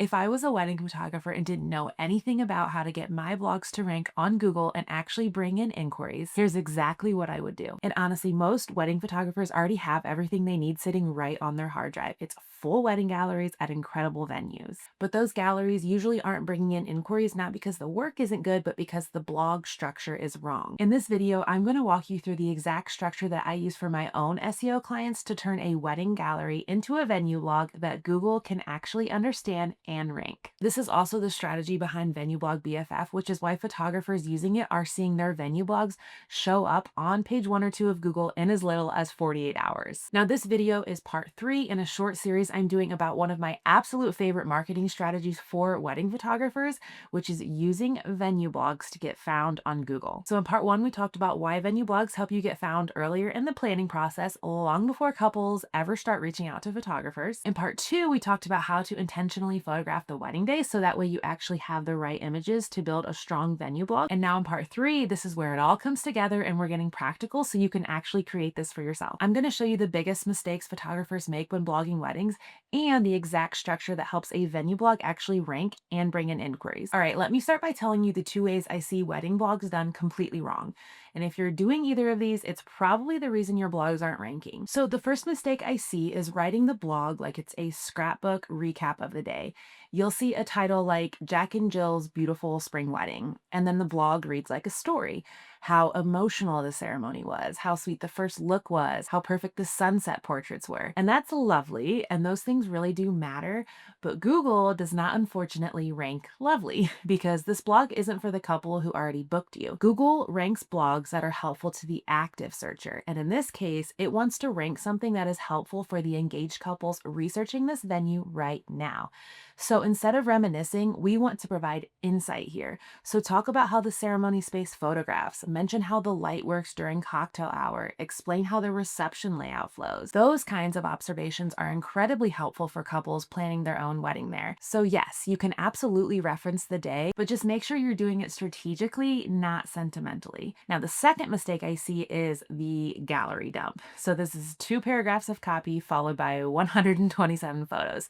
If I was a wedding photographer and didn't know anything about how to get my blogs to rank on Google and actually bring in inquiries, here's exactly what I would do. And honestly, most wedding photographers already have everything they need sitting right on their hard drive. It's full wedding galleries at incredible venues. But those galleries usually aren't bringing in inquiries not because the work isn't good, but because the blog structure is wrong. In this video, I'm going to walk you through the exact structure that I use for my own SEO clients to turn a wedding gallery into a venue blog that Google can actually understand and rank. This is also the strategy behind Venue Blog BFF, which is why photographers using it are seeing their venue blogs show up on page 1 or 2 of Google in as little as 48 hours. Now, this video is part 3 in a short series I'm doing about one of my absolute favorite marketing strategies for wedding photographers, which is using venue blogs to get found on Google. So in part 1, we talked about why venue blogs help you get found earlier in the planning process, long before couples ever start reaching out to photographers. In part 2, we talked about how to intentionally photograph the wedding day so that way you actually have the right images to build a strong venue blog. And now in part 3, this is where it all comes together and we're getting practical so you can actually create this for yourself. I'm going to show you the biggest mistakes photographers make when blogging weddings and the exact structure that helps a venue blog actually rank and bring in inquiries. All right, let me start by telling you the 2 ways I see wedding blogs done completely wrong. And if you're doing either of these, it's probably the reason your blogs aren't ranking. So the first mistake I see is writing the blog like it's a scrapbook recap of the day. You'll see a title like Jack and Jill's Beautiful Spring Wedding, and then the blog reads like a story. How emotional the ceremony was, how sweet the first look was, how perfect the sunset portraits were. And that's lovely, and those things really do matter, but Google does not unfortunately rank lovely because this blog isn't for the couple who already booked you. Google ranks blogs that are helpful to the active searcher, and in this case, it wants to rank something that is helpful for the engaged couples researching this venue right now. So instead of reminiscing, we want to provide insight here. So talk about how the ceremony space photographs, mention how the light works during cocktail hour, explain how the reception layout flows. Those kinds of observations are incredibly helpful for couples planning their own wedding there. So yes, you can absolutely reference the day, but just make sure you're doing it strategically, not sentimentally. Now, the second mistake I see is the gallery dump. So this is 2 paragraphs of copy followed by 127 photos.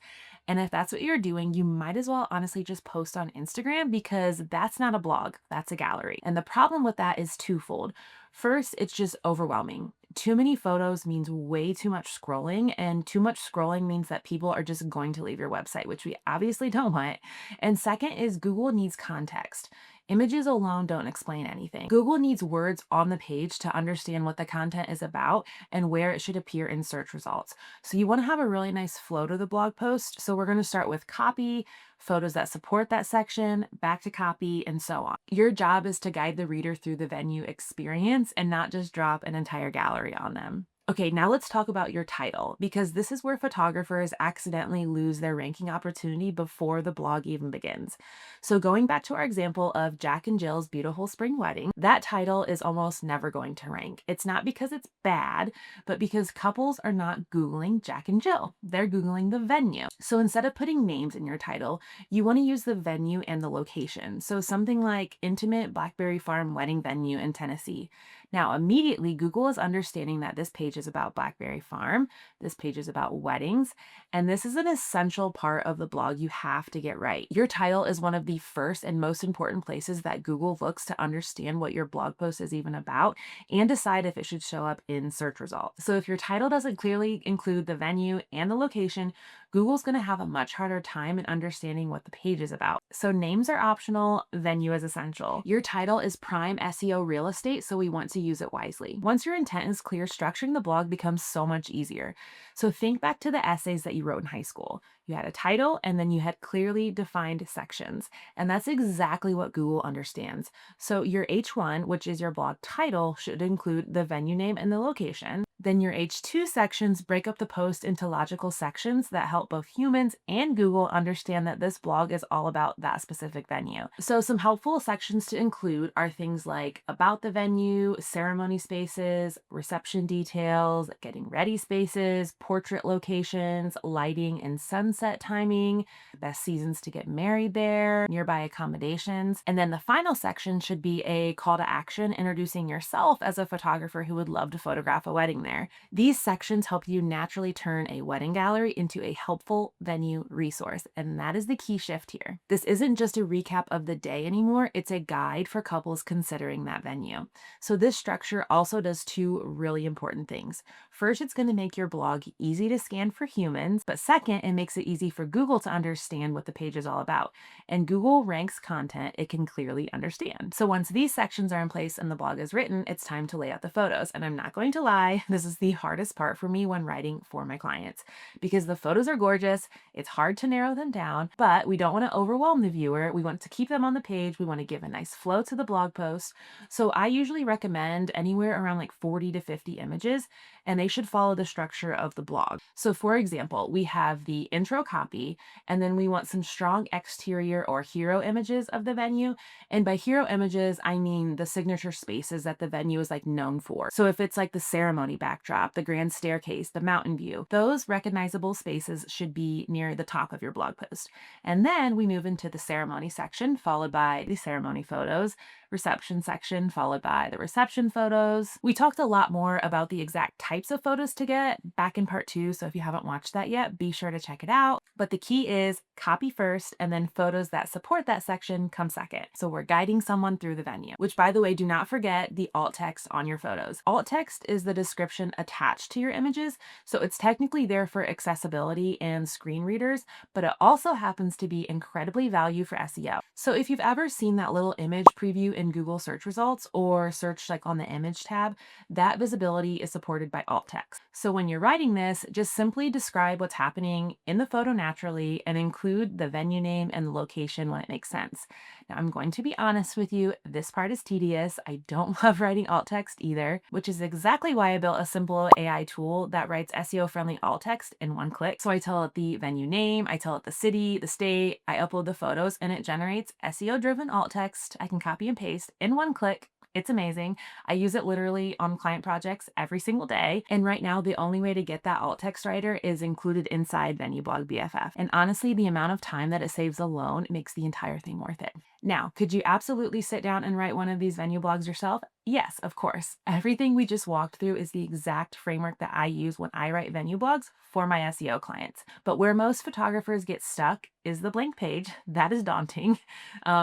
And if that's what you're doing, you might as well honestly just post on Instagram because that's not a blog, that's a gallery. And the problem with that is twofold. First, it's just overwhelming. Too many photos means way too much scrolling, and too much scrolling means that people are just going to leave your website, which we obviously don't want. And second is Google needs context. Images alone don't explain anything. Google needs words on the page to understand what the content is about and where it should appear in search results. So you want to have a really nice flow to the blog post. So we're going to start with copy, photos that support that section, back to copy, and so on. Your job is to guide the reader through the venue experience and not just drop an entire gallery on them. Okay, now let's talk about your title, because this is where photographers accidentally lose their ranking opportunity before the blog even begins. So going back to our example of Jack and Jill's Beautiful Spring Wedding, that title is almost never going to rank. It's not because it's bad, but because couples are not Googling Jack and Jill. They're Googling the venue. So instead of putting names in your title, you want to use the venue and the location. So something like Intimate Blackberry Farm Wedding Venue in Tennessee. Now, immediately, Google is understanding that this page is about Blackberry Farm, this page is about weddings, and this is an essential part of the blog you have to get right. Your title is one of the first and most important places that Google looks to understand what your blog post is even about and decide if it should show up in search results. So if your title doesn't clearly include the venue and the location, Google's going to have a much harder time in understanding what the page is about. So names are optional, venue is essential. Your title is prime SEO real estate, so we want to use it wisely. Once your intent is clear, structuring the blog becomes so much easier. So think back to the essays that you wrote in high school. You had a title and then you had clearly defined sections. And that's exactly what Google understands. So your H1, which is your blog title, should include the venue name and the location. Then your H2 sections break up the post into logical sections that help both humans and Google understand that this blog is all about that specific venue. So some helpful sections to include are things like about the venue, ceremony spaces, reception details, getting ready spaces, portrait locations, lighting and sunset timing, best seasons to get married there, nearby accommodations. And then the final section should be a call to action introducing yourself as a photographer who would love to photograph a wedding there. These sections help you naturally turn a wedding gallery into a helpful venue resource, and that is the key shift here. This isn't just a recap of the day anymore, it's a guide for couples considering that venue. So this structure also does two really important things. First, it's going to make your blog easy to scan for humans, but second, it makes it easy for Google to understand what the page is all about. And Google ranks content it can clearly understand. So once these sections are in place and the blog is written, it's time to lay out the photos. And I'm not going to lie, this is the hardest part for me when writing for my clients because the photos are gorgeous. It's hard to narrow them down, but we don't want to overwhelm the viewer. We want to keep them on the page. We want to give a nice flow to the blog post. So I usually recommend anywhere around like 40 to 50 images, and they should follow the structure of the blog. So for example, we have the intro copy, and then we want some strong exterior or hero images of the venue. And by hero images, I mean the signature spaces that the venue is like known for. So if it's like the ceremony backdrop, the grand staircase, the mountain view, those recognizable spaces should be near the top of your blog post. And then we move into the ceremony section, followed by the ceremony photos, reception section, followed by the reception photos. We talked a lot more about the exact types of photos to get back in part 2, so if you haven't watched that yet, be sure to check it out. But the key is copy first, and then photos that support that section come second. So we're guiding someone through the venue, which by the way, do not forget the alt text on your photos. Alt text is the description attached to your images, so it's technically there for accessibility and screen readers, but it also happens to be incredibly valuable for SEO. So if you've ever seen that little image preview in Google search results or search like on the image tab, that visibility is supported by alt text. So when you're writing this, just simply describe what's happening in the photo naturally and include the venue name and the location when it makes sense. Now, I'm going to be honest with you, this part is tedious. I don't love writing alt text either, which is exactly why I built a simple AI tool that writes SEO-friendly alt text in one click. So I tell it the venue name, I tell it the city, the state, I upload the photos, and it generates SEO-driven alt text I can copy and paste in one click. It's amazing. I use it literally on client projects every single day. And right now, the only way to get that alt text writer is included inside Venue Blog BFF. And honestly, the amount of time that it saves alone makes the entire thing worth it. Now, could you absolutely sit down and write one of these venue blogs yourself? Yes, of course. Everything we just walked through is the exact framework that I use when I write venue blogs for my SEO clients. But where most photographers get stuck is the blank page. That is daunting.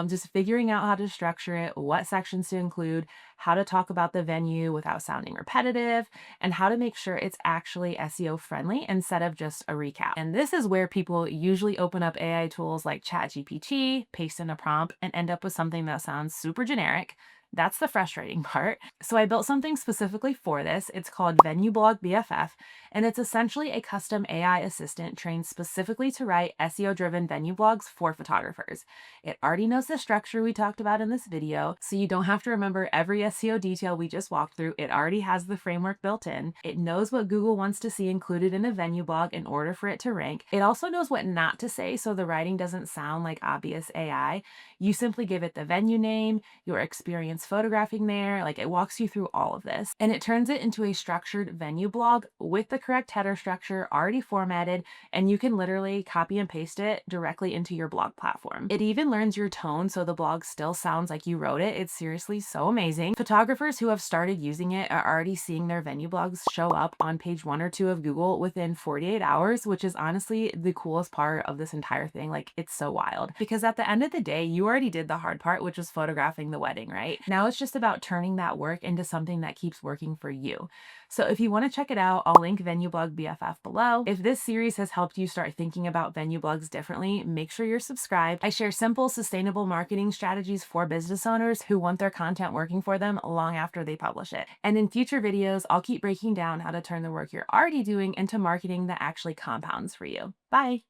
Just figuring out how to structure it, what sections to include, how to talk about the venue without sounding repetitive, and how to make sure it's actually SEO friendly instead of just a recap. And this is where people usually open up AI tools like ChatGPT, paste in a prompt, and end up with something that sounds super generic. That's the frustrating part. So I built something specifically for this. It's called Venue Blog BFF, and it's essentially a custom AI assistant trained specifically to write SEO-driven venue blogs for photographers. It already knows the structure we talked about in this video, so you don't have to remember every SEO detail we just walked through. It already has the framework built in. It knows what Google wants to see included in a venue blog in order for it to rank. It also knows what not to say, so the writing doesn't sound like obvious AI. You simply give it the venue name, your experience photographing there, like it walks you through all of this, and it turns it into a structured venue blog with the correct header structure already formatted, and you can literally copy and paste it directly into your blog platform. It even learns your tone so the blog still sounds like you wrote it. It's seriously so amazing. Photographers who have started using it are already seeing their venue blogs show up on page 1 or 2 of Google within 48 hours, which is honestly the coolest part of this entire thing. Like, it's so wild because at the end of the day, you already did the hard part, which was photographing the wedding, right? Now it's just about turning that work into something that keeps working for you. So if you want to check it out, I'll link Venue Blog BFF below. If this series has helped you start thinking about venue blogs differently, make sure you're subscribed. I share simple, sustainable marketing strategies for business owners who want their content working for them long after they publish it. And in future videos, I'll keep breaking down how to turn the work you're already doing into marketing that actually compounds for you. Bye.